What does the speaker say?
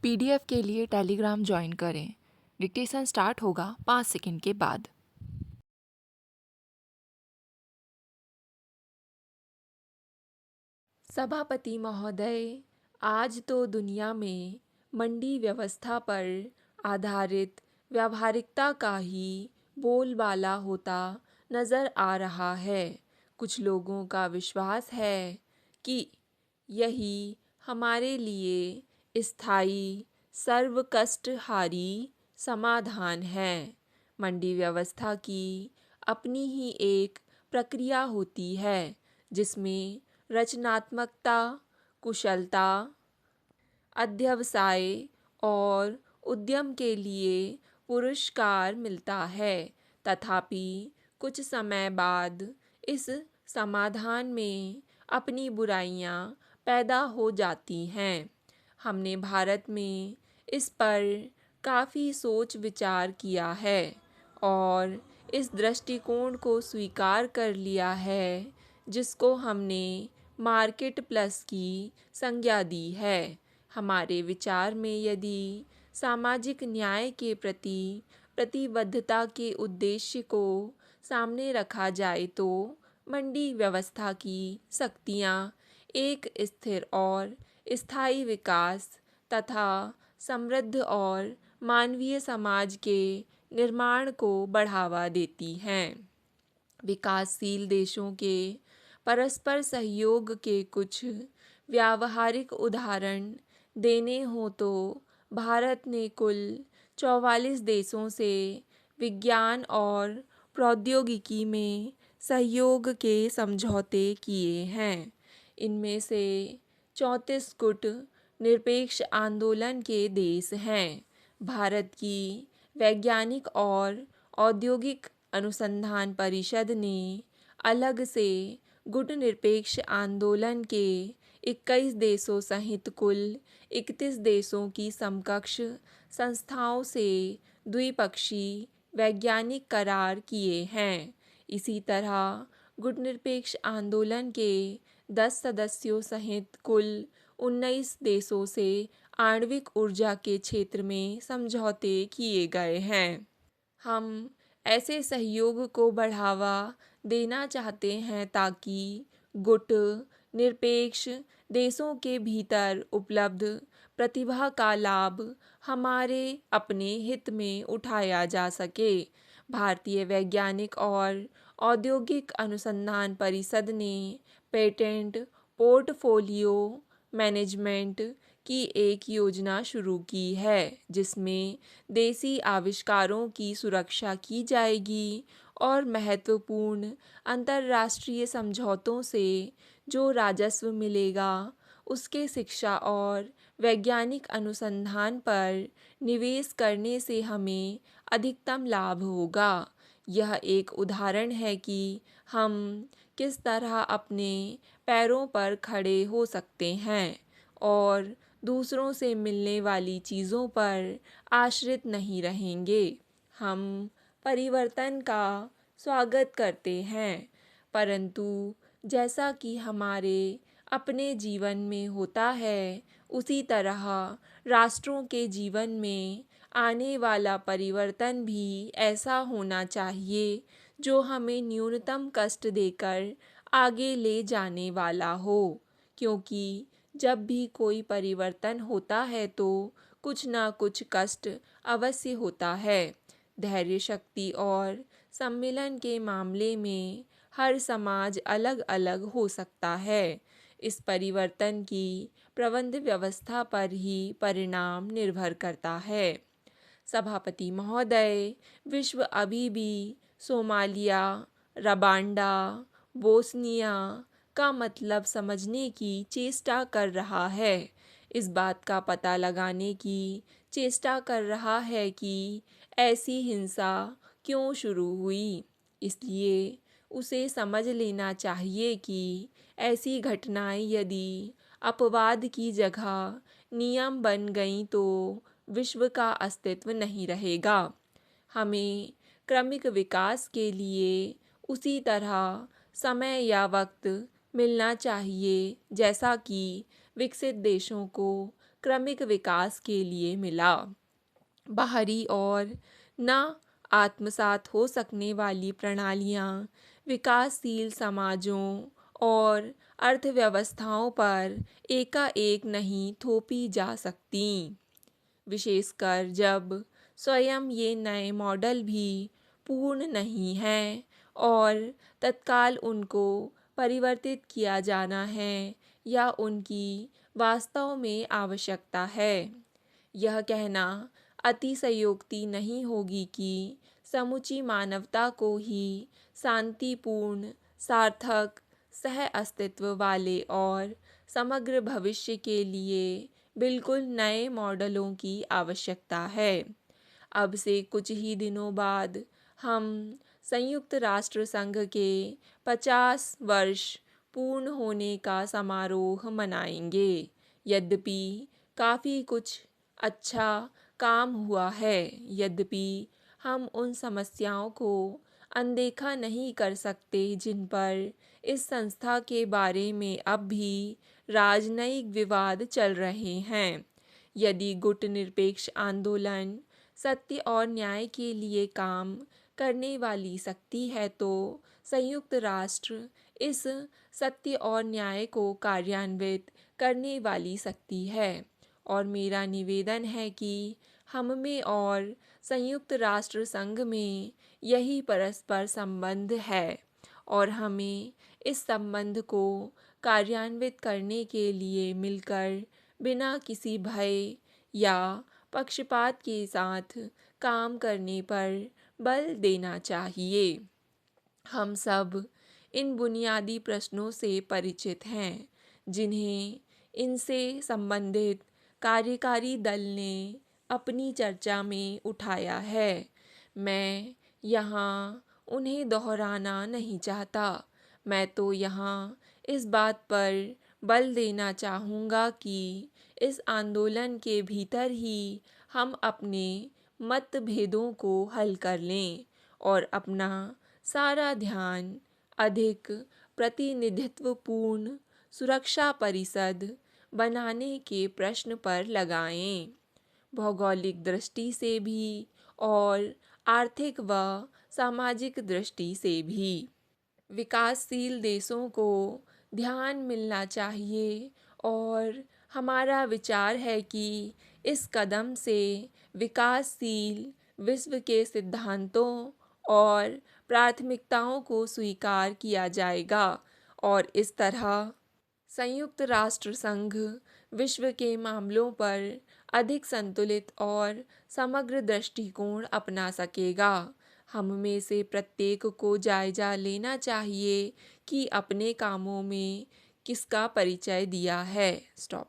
PDF के लिए Telegram join करें। डिक्टेशन स्टार्ट होगा 5 सेकंड के बाद। सभापति महोदय, आज तो दुनिया में मंडी व्यवस्था पर आधारित व्यावहारिकता का ही बोलबाला होता नज़र आ रहा है। कुछ लोगों का विश्वास है कि यही हमारे लिए स्थायी सर्वकष्टहारी समाधान है। मंडी व्यवस्था की अपनी ही एक प्रक्रिया होती है जिसमें रचनात्मकता, कुशलता, अध्यवसाय और उद्यम के लिए पुरस्कार मिलता है। तथापि कुछ समय बाद इस समाधान में अपनी बुराइयां पैदा हो जाती हैं। हमने भारत में इस पर काफ़ी सोच विचार किया है और इस दृष्टिकोण को स्वीकार कर लिया है जिसको हमने मार्केट प्लस की संज्ञा दी है। हमारे विचार में यदि सामाजिक न्याय के प्रति प्रतिबद्धता के उद्देश्य को सामने रखा जाए तो मंडी व्यवस्था की शक्तियाँ एक स्थिर और स्थायी विकास तथा समृद्ध और मानवीय समाज के निर्माण को बढ़ावा देती हैं। विकासशील देशों के परस्पर सहयोग के कुछ व्यावहारिक उदाहरण देने हो तो भारत ने कुल 44 देशों से विज्ञान और प्रौद्योगिकी में सहयोग के समझौते किए हैं। इनमें से 34 गुट निरपेक्ष आंदोलन के देश हैं। भारत की वैज्ञानिक और औद्योगिक अनुसंधान परिषद ने अलग से गुट निरपेक्ष आंदोलन के 21 देशों सहित कुल 31 देशों की समकक्ष संस्थाओं से द्विपक्षीय वैज्ञानिक करार किए हैं। इसी तरह गुट निरपेक्ष आंदोलन के 10 सदस्यों सहित कुल 19 देशों से आणविक ऊर्जा के क्षेत्र में समझौते किए गए हैं। हम ऐसे सहयोग को बढ़ावा देना चाहते हैं ताकि गुट निरपेक्ष देशों के भीतर उपलब्ध प्रतिभा का लाभ हमारे अपने हित में उठाया जा सके। भारतीय वैज्ञानिक और औद्योगिक अनुसंधान परिषद ने पेटेंट पोर्टफोलियो मैनेजमेंट की एक योजना शुरू की है जिसमें देसी आविष्कारों की सुरक्षा की जाएगी और महत्वपूर्ण अंतर्राष्ट्रीय समझौतों से जो राजस्व मिलेगा उसके शिक्षा और वैज्ञानिक अनुसंधान पर निवेश करने से हमें अधिकतम लाभ होगा। यह एक उदाहरण है कि हम किस तरह अपने पैरों पर खड़े हो सकते हैं और दूसरों से मिलने वाली चीज़ों पर आश्रित नहीं रहेंगे। हम परिवर्तन का स्वागत करते हैं, परंतु जैसा कि हमारे अपने जीवन में होता है उसी तरह राष्ट्रों के जीवन में आने वाला परिवर्तन भी ऐसा होना चाहिए जो हमें न्यूनतम कष्ट देकर आगे ले जाने वाला हो, क्योंकि जब भी कोई परिवर्तन होता है तो कुछ ना कुछ कष्ट अवश्य होता है। धैर्य शक्ति और सम्मेलन के मामले में हर समाज अलग अलग हो सकता है। इस परिवर्तन की प्रबंध व्यवस्था पर ही परिणाम निर्भर करता है। सभापति महोदय, विश्व अभी भी सोमालिया, रवांडा, बोस्निया का मतलब समझने की चेष्टा कर रहा है। इस बात का पता लगाने की चेष्टा कर रहा है कि ऐसी हिंसा क्यों शुरू हुई। इसलिए उसे समझ लेना चाहिए कि ऐसी घटनाएं यदि अपवाद की जगह नियम बन गईं तो विश्व का अस्तित्व नहीं रहेगा। हमें क्रमिक विकास के लिए उसी तरह समय या वक्त मिलना चाहिए जैसा कि विकसित देशों को क्रमिक विकास के लिए मिला। बाहरी और ना आत्मसात हो सकने वाली प्रणालियाँ विकासशील समाजों और अर्थव्यवस्थाओं पर एकाएक नहीं थोपी जा सकती, विशेषकर जब स्वयं ये नए मॉडल भी पूर्ण नहीं हैं और तत्काल उनको परिवर्तित किया जाना है या उनकी वास्तव में आवश्यकता है। यह कहना अतिशयोक्ति नहीं होगी कि समूची मानवता को ही शांतिपूर्ण, सार्थक, सह अस्तित्व वाले और समग्र भविष्य के लिए बिल्कुल नए मॉडलों की आवश्यकता है। अब से कुछ ही दिनों बाद हम संयुक्त राष्ट्र संघ के 50 वर्ष पूर्ण होने का समारोह मनाएंगे। यद्यपि काफ़ी कुछ अच्छा काम हुआ है, यद्यपि हम उन समस्याओं को अनदेखा नहीं कर सकते जिन पर इस संस्था के बारे में अब भी राजनयिक विवाद चल रहे हैं। यदि गुटनिरपेक्ष आंदोलन सत्य और न्याय के लिए काम करने वाली शक्ति है तो संयुक्त राष्ट्र इस सत्य और न्याय को कार्यान्वित करने वाली शक्ति है। और मेरा निवेदन है कि हम में और संयुक्त राष्ट्र संघ में यही परस्पर संबंध है और हमें इस संबंध को कार्यान्वित करने के लिए मिलकर बिना किसी भय या पक्षपात के साथ काम करने पर बल देना चाहिए। हम सब इन बुनियादी प्रश्नों से परिचित हैं जिन्हें इनसे संबंधित कार्यकारी दल ने अपनी चर्चा में उठाया है। मैं यहाँ उन्हें दोहराना नहीं चाहता। मैं तो यहाँ इस बात पर बल देना चाहूँगा कि इस आंदोलन के भीतर ही हम अपने मतभेदों को हल कर लें और अपना सारा ध्यान अधिक प्रतिनिधित्वपूर्ण सुरक्षा परिषद बनाने के प्रश्न पर लगाएं, भौगोलिक दृष्टि से भी और आर्थिक व सामाजिक दृष्टि से भी। विकासशील देशों को ध्यान मिलना चाहिए और हमारा विचार है कि इस कदम से विकासशील विश्व के सिद्धांतों और प्राथमिकताओं को स्वीकार किया जाएगा और इस तरह संयुक्त राष्ट्र संघ विश्व के मामलों पर अधिक संतुलित और समग्र दृष्टिकोण अपना सकेगा। हम में से प्रत्येक को जायजा लेना चाहिए कि अपने कामों में किसका परिचय दिया है। स्टॉप।